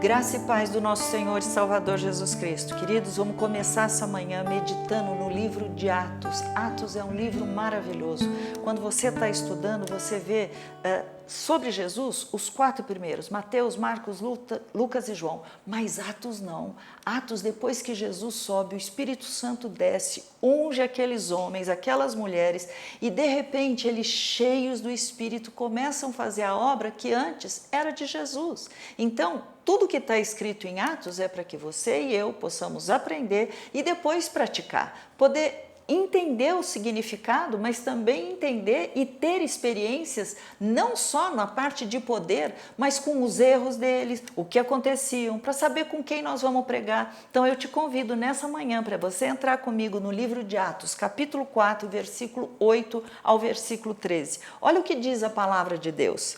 Graça e paz do nosso Senhor e Salvador Jesus Cristo. Queridos, vamos começar essa manhã meditando no livro de Atos. Atos é um livro maravilhoso. Quando você está estudando, você vê sobre Jesus os 4 primeiros, Mateus, Marcos, Lucas e João. Mas Atos não. Atos, depois que Jesus sobe, o Espírito Santo desce, unge aqueles homens, aquelas mulheres, e de repente eles, cheios do Espírito, começam a fazer a obra que antes era de Jesus. Então, tudo que está escrito em Atos é para que você e eu possamos aprender e depois praticar, poder entender o significado, mas também entender e ter experiências não só na parte de poder, mas com os erros deles, o que aconteciam, para saber com quem nós vamos pregar. Então eu te convido nessa manhã para você entrar comigo no livro de Atos, capítulo 4, versículo 8 ao versículo 13. Olha o que diz a palavra de Deus.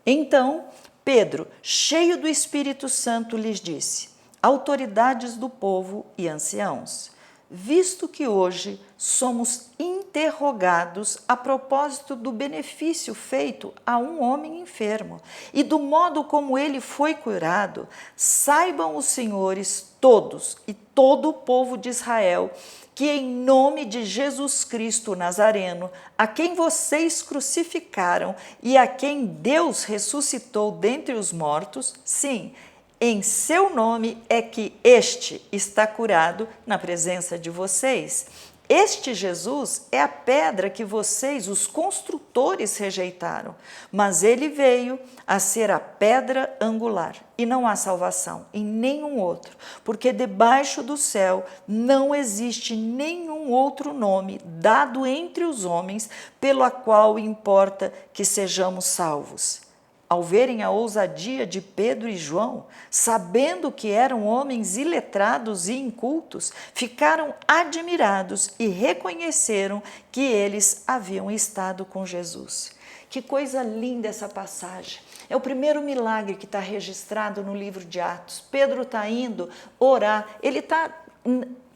Então Pedro, cheio do Espírito Santo, lhes disse: autoridades do povo e anciãos, visto que hoje somos interrogados a propósito do benefício feito a um homem enfermo e do modo como ele foi curado, saibam os senhores todos e todo o povo de Israel que em nome de Jesus Cristo Nazareno, a quem vocês crucificaram e a quem Deus ressuscitou dentre os mortos, sim, em seu nome é que este está curado na presença de vocês. Este Jesus é a pedra que vocês, os construtores, rejeitaram, mas ele veio a ser a pedra angular. E não há salvação em nenhum outro, porque debaixo do céu não existe nenhum outro nome dado entre os homens pelo qual importa que sejamos salvos. Ao verem a ousadia de Pedro e João, sabendo que eram homens iletrados e incultos, ficaram admirados e reconheceram que eles haviam estado com Jesus. Que coisa linda essa passagem! É o primeiro milagre que está registrado no livro de Atos. Pedro está indo orar, ele está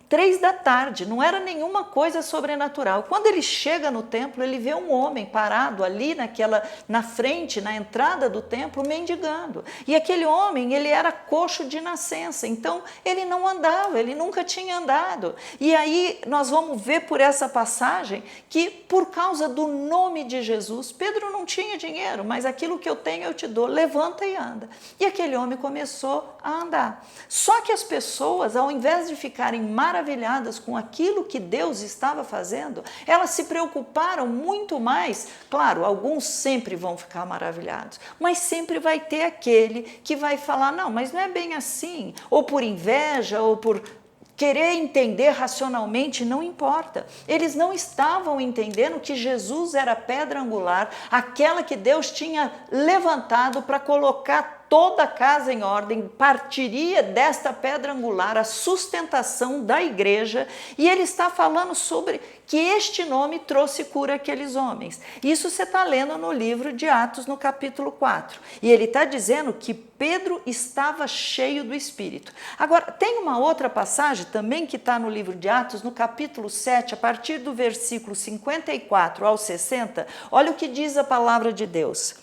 3 da tarde, não era nenhuma coisa sobrenatural. Quando ele chega no templo, ele vê um homem parado ali na frente, na entrada do templo, mendigando. E aquele homem, ele era coxo de nascença, então ele não andava, ele nunca tinha andado. E aí nós vamos ver por essa passagem que por causa do nome de Jesus, Pedro não tinha dinheiro, mas aquilo que eu tenho eu te dou, levanta e anda. E aquele homem começou a andar. Só que as pessoas, ao invés de ficarem maravilhadas com aquilo que Deus estava fazendo, elas se preocuparam muito mais. Claro, alguns sempre vão ficar maravilhados, mas sempre vai ter aquele que vai falar: não, mas não é bem assim, ou por inveja, ou por querer entender racionalmente, não importa. Eles não estavam entendendo que Jesus era a pedra angular, aquela que Deus tinha levantado para colocar toda a casa em ordem, partiria desta pedra angular a sustentação da igreja, e ele está falando sobre que este nome trouxe cura àqueles homens. Isso você está lendo no livro de Atos, no capítulo 4. E ele está dizendo que Pedro estava cheio do Espírito. Agora, tem uma outra passagem também que está no livro de Atos, no capítulo 7, a partir do versículo 54 ao 60, olha o que diz a palavra de Deus.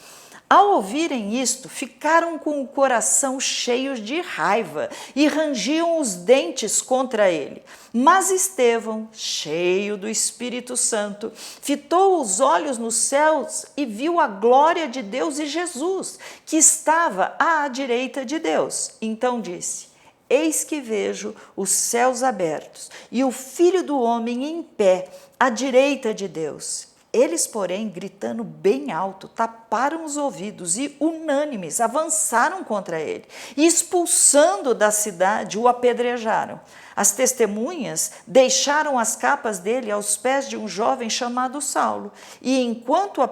Ao ouvirem isto, ficaram com o coração cheios de raiva e rangiam os dentes contra ele. Mas Estevão, cheio do Espírito Santo, fitou os olhos nos céus e viu a glória de Deus e Jesus, que estava à direita de Deus. Então disse: eis que vejo os céus abertos e o Filho do Homem em pé à direita de Deus. Eles, porém, gritando bem alto, taparam os ouvidos e, unânimes, avançaram contra ele e, expulsando da cidade, o apedrejaram. As testemunhas deixaram as capas dele aos pés de um jovem chamado Saulo, e enquanto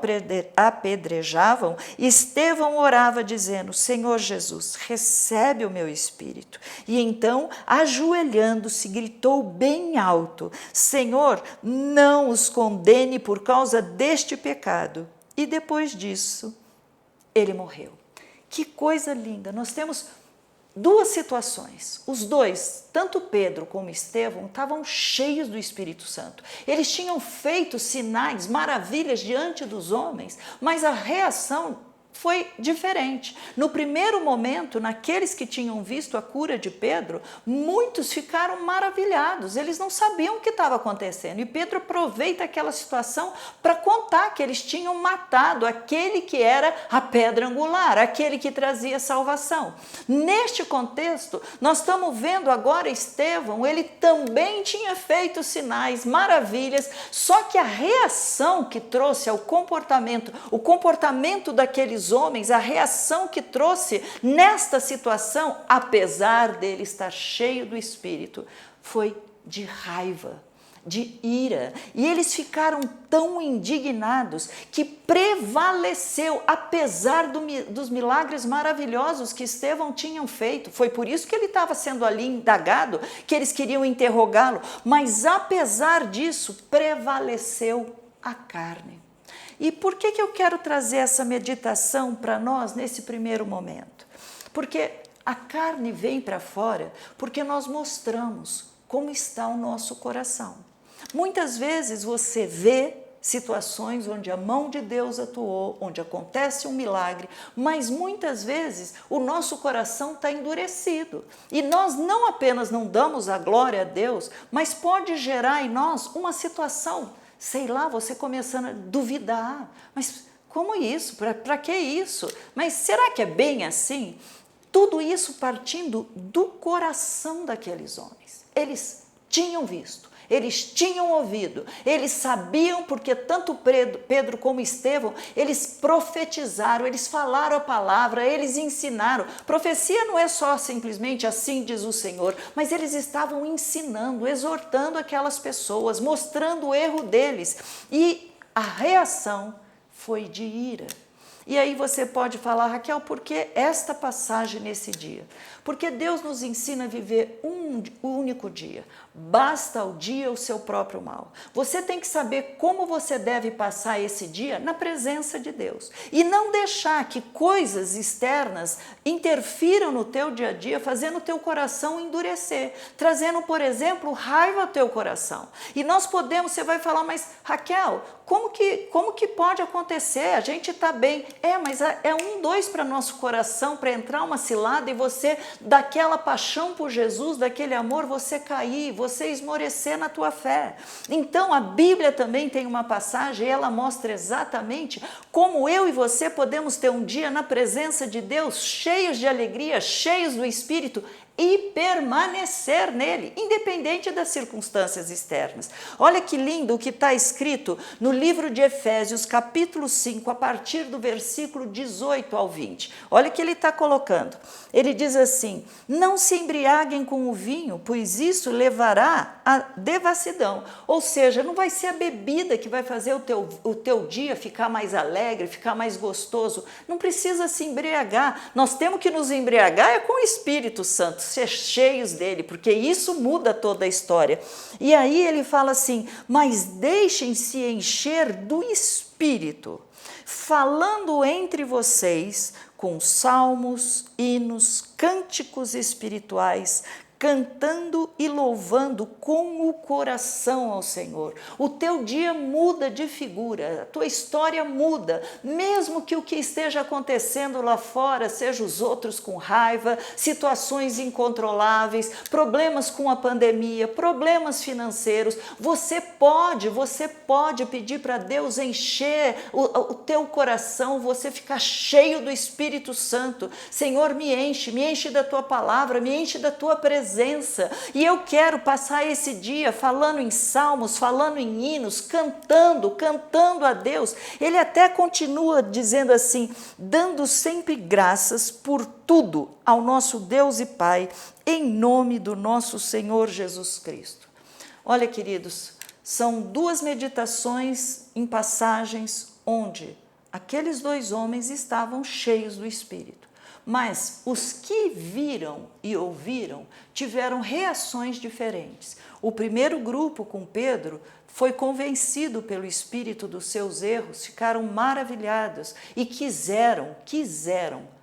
apedrejavam, Estevão orava dizendo: Senhor Jesus, recebe o meu espírito. E então, ajoelhando-se, gritou bem alto: Senhor, não os condene por causa deste pecado. E depois disso, ele morreu. Que coisa linda! Nós temos 2 situações. Os dois, tanto Pedro como Estevão, estavam cheios do Espírito Santo. Eles tinham feito sinais, maravilhas diante dos homens, mas a reação foi diferente. No primeiro momento, naqueles que tinham visto a cura de Pedro, muitos ficaram maravilhados, eles não sabiam o que estava acontecendo. E Pedro aproveita aquela situação para contar que eles tinham matado aquele que era a pedra angular, aquele que trazia salvação. Neste contexto, nós estamos vendo agora Estevão, ele também tinha feito sinais, maravilhas, só que a reação que trouxe ao comportamento, o comportamento daqueles homens, a reação que trouxe nesta situação, apesar dele estar cheio do Espírito, foi de raiva, de ira. E eles ficaram tão indignados que prevaleceu, apesar dos milagres maravilhosos que Estevão tinha feito. Foi por isso que ele estava sendo ali indagado, que eles queriam interrogá-lo. Mas apesar disso, prevaleceu a carne. E por que eu quero trazer essa meditação para nós nesse primeiro momento? Porque a carne vem para fora porque nós mostramos como está o nosso coração. Muitas vezes você vê situações onde a mão de Deus atuou, onde acontece um milagre, mas muitas vezes o nosso coração está endurecido. E nós não apenas não damos a glória a Deus, mas pode gerar em nós uma situação, sei lá, você começando a duvidar, mas como isso? Para que isso? Mas será que é bem assim? Tudo isso partindo do coração daqueles homens. Eles tinham visto, eles tinham ouvido, eles sabiam, porque tanto Pedro como Estevão, eles profetizaram, eles falaram a palavra, eles ensinaram. Profecia não é só simplesmente assim diz o Senhor, mas eles estavam ensinando, exortando aquelas pessoas, mostrando o erro deles. E a reação foi de ira. E aí você pode falar, Raquel, por que esta passagem nesse dia? Porque Deus nos ensina a viver um único dia. Basta ao dia o seu próprio mal. Você tem que saber como você deve passar esse dia na presença de Deus. E não deixar que coisas externas interfiram no teu dia a dia, fazendo o teu coração endurecer. Trazendo, por exemplo, raiva ao teu coração. E nós podemos, você vai falar, mas Raquel, como que pode acontecer? A gente está bem. Mas é 2 para nosso coração, para entrar uma cilada e você, daquela paixão por Jesus, daquele amor, você cair, você esmorecer na tua fé. Então, a Bíblia também tem uma passagem, ela mostra exatamente como eu e você podemos ter um dia na presença de Deus, cheios de alegria, cheios do Espírito, e permanecer nele, independente das circunstâncias externas. Olha que lindo o que está escrito no livro de Efésios, capítulo 5, a partir do versículo 18 ao 20. Olha o que ele está colocando. Ele diz assim, não se embriaguem com o vinho, pois isso levará à devassidão. Ou seja, não vai ser a bebida que vai fazer o teu dia ficar mais alegre, ficar mais gostoso. Não precisa se embriagar. Nós temos que nos embriagar com o Espírito Santo, ser cheios dele, porque isso muda toda a história. E aí ele fala assim, mas deixem-se encher do Espírito, falando entre vocês com salmos, hinos, cânticos espirituais, cantando e louvando com o coração ao Senhor. O teu dia muda de figura, a tua história muda, mesmo que o que esteja acontecendo lá fora seja os outros com raiva, situações incontroláveis, problemas com a pandemia, problemas financeiros, você pode pedir para Deus encher o teu coração, você ficar cheio do Espírito Santo. Senhor, me enche da tua palavra, me enche da tua presença. E eu quero passar esse dia falando em salmos, falando em hinos, cantando a Deus. Ele até continua dizendo assim, dando sempre graças por tudo ao nosso Deus e Pai, em nome do nosso Senhor Jesus Cristo. Olha, queridos, são 2 meditações em passagens onde aqueles 2 homens estavam cheios do Espírito. Mas os que viram e ouviram tiveram reações diferentes. O primeiro grupo, com Pedro, foi convencido pelo Espírito dos seus erros, ficaram maravilhados e quiseram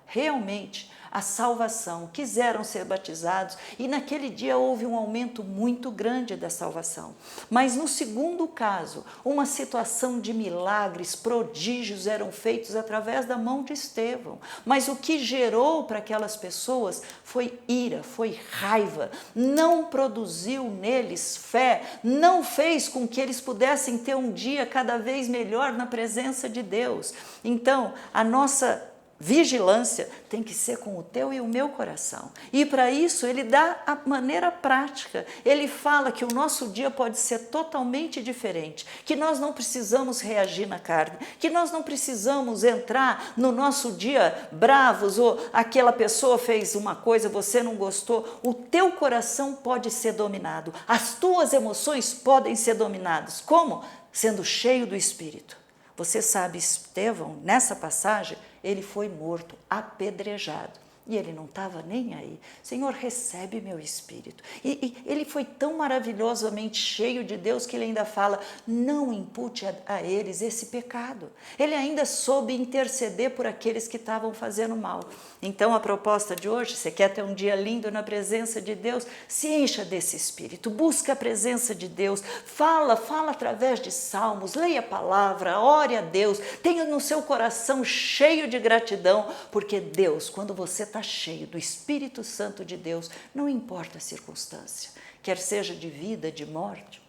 realmente a salvação, quiseram ser batizados e naquele dia houve um aumento muito grande da salvação. Mas no segundo caso, uma situação de milagres, prodígios eram feitos através da mão de Estevão. Mas o que gerou para aquelas pessoas foi ira, foi raiva, não produziu neles fé, não fez com que eles pudessem ter um dia cada vez melhor na presença de Deus. Então, a nossa vigilância tem que ser com o teu e o meu coração. E para isso ele dá a maneira prática. Ele fala que o nosso dia pode ser totalmente diferente, que nós não precisamos reagir na carne, que nós não precisamos entrar no nosso dia bravos, ou aquela pessoa fez uma coisa, você não gostou. O teu coração pode ser dominado, as tuas emoções podem ser dominadas. Como? Sendo cheio do Espírito. Você sabe, Estevão, nessa passagem, ele foi morto, apedrejado. E ele não estava nem aí. Senhor, recebe meu espírito. E ele foi tão maravilhosamente cheio de Deus que ele ainda fala, não impute a eles esse pecado. Ele ainda soube interceder por aqueles que estavam fazendo mal. Então a proposta de hoje, você quer ter um dia lindo na presença de Deus? Se encha desse espírito, busca a presença de Deus, fala através de salmos, leia a palavra, ore a Deus, tenha no seu coração cheio de gratidão, porque Deus, quando você está cheio do Espírito Santo de Deus, não importa a circunstância, quer seja de vida, de morte,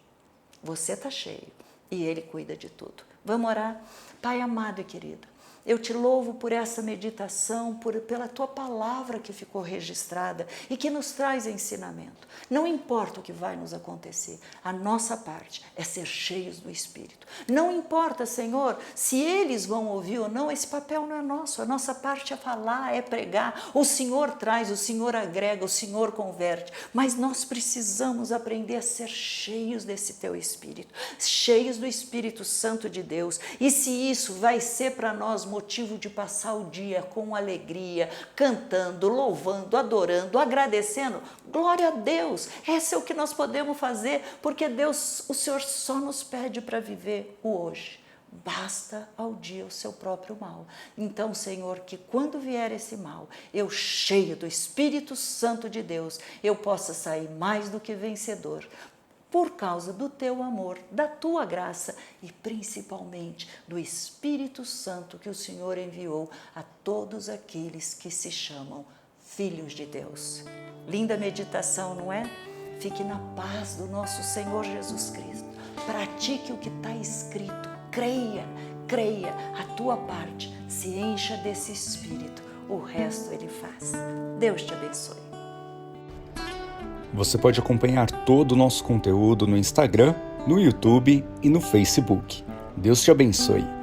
você está cheio e Ele cuida de tudo. Vamos orar? Pai amado e querido, eu te louvo por essa meditação, pela tua palavra que ficou registrada e que nos traz ensinamento. Não importa o que vai nos acontecer, a nossa parte é ser cheios do Espírito. Não importa, Senhor, se eles vão ouvir ou não, esse papel não é nosso. A nossa parte é falar, é pregar. O Senhor traz, o Senhor agrega, o Senhor converte. Mas nós precisamos aprender a ser cheios desse teu Espírito, cheios do Espírito Santo de Deus. E se isso vai ser para nós motivo de passar o dia com alegria, cantando, louvando, adorando, agradecendo, glória a Deus, esse é o que nós podemos fazer, porque Deus, o Senhor só nos pede para viver o hoje. Basta ao dia o seu próprio mal. Então, Senhor, que quando vier esse mal, eu cheio do Espírito Santo de Deus, eu possa sair mais do que vencedor, por causa do teu amor, da tua graça e principalmente do Espírito Santo que o Senhor enviou a todos aqueles que se chamam filhos de Deus. Linda meditação, não é? Fique na paz do nosso Senhor Jesus Cristo. Pratique o que está escrito. Creia a tua parte. Se encha desse Espírito. O resto Ele faz. Deus te abençoe. Você pode acompanhar todo o nosso conteúdo no Instagram, no YouTube e no Facebook. Deus te abençoe.